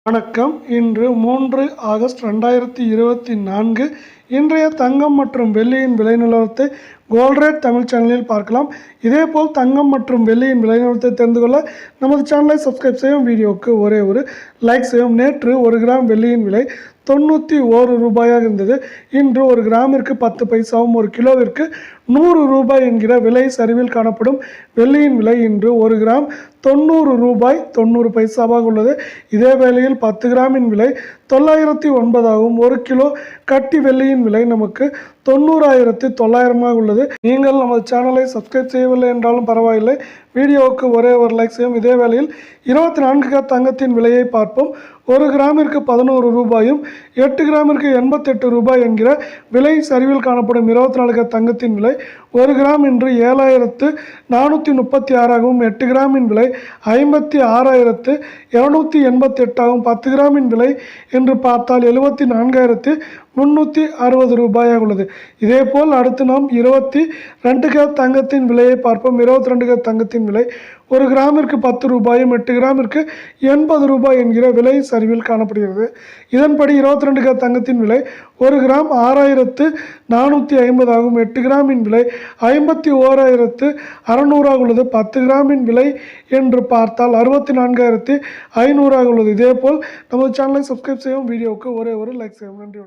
வணக்கம். இன்று 3 ஆகஸ்ட் 2024. இன்றைய தங்கம் மற்றும் வெள்ளியின் விலை நிலவரத்தை கோல்ட் ரேட் தமிழ் சேனலில் பார்க்கலாம். இதேபோல் தங்கம் மற்றும் வெள்ளியின் விலை நிலவரத்தை தெரிந்து கொள்ள நமது சேனலை சப்ஸ்கிரைப் செய்யும். வீடியோவுக்கு ஒரே ஒரு லைக் செய்யும். நேற்று 1 கிராம் வெள்ளியின் விலை 91 ரூபாயாக இருந்தது. இன்று 1 கிராமிற்கு 10 பைசாவும் 1 கிலோவிற்கு 100 ரூபாய் என்கிற விலை சரிவில் காணப்படும். வெள்ளியின் விலை இன்று 1 கிராம் 90 ரூபாய் 90 பைசாவாக உள்ளது. இதே வேளையில் 10 கிராமின் விலை 909ஆகவும் 1 கிலோ கட்டி வெள்ளியின் விலை நமக்கு 90,900 உள்ளது. நீங்கள் நமது சேனலை சப்ஸ்கிரைப் செய்யவில்லை என்றாலும் பரவாயில்லை, வீடியோவுக்கு ஒரே ஒரு லைக் செய்யும். இதே வேளையில் 24 கேரட் தங்கத்தின் விலையை பார்ப்போம். 1 கிராமிற்கு 11 ரூபாயும் 8 கிராமிற்கு 88 ரூபாய் என்கிற விலை சரிவில் காணப்படும். 24 கேரட் தங்கத்தின் விலை 1 கிராம் இன்று 7,436ஆகவும் 8 கிராமின் விலை 56,288ஆகவும் 10 கிராமின் விலை என்று பார்த்தால் 74,360 ரூபாயாக உள்ளது. இதேபோல் அடுத்து நாம் 22 கேரட் தங்கத்தின் விலையை பார்ப்போம். 22 கேரட் தங்கத்தின் விலை 1 கிராமிற்கு 10 ரூபாயும் 8 கிராமிற்கு 80 ரூபாய் என்கிற விலை சரிவில் காணப்படுகிறது. இதன்படி 22 கேரட் தங்கத்தின் விலை 1 கிராம் 6,450ஆகவும் 8 கிராமின் விலை 51,600ஆக உள்ளது. 10 கிராமின் விலை என்று பார்த்தால் 64,500ஆக உள்ளது. இதேபோல் நமது சேனலை சப்ஸ்கிரைப் செய்யும். வீடியோவுக்கு ஒரே ஒரு லைக் செய்யும். நன்றி.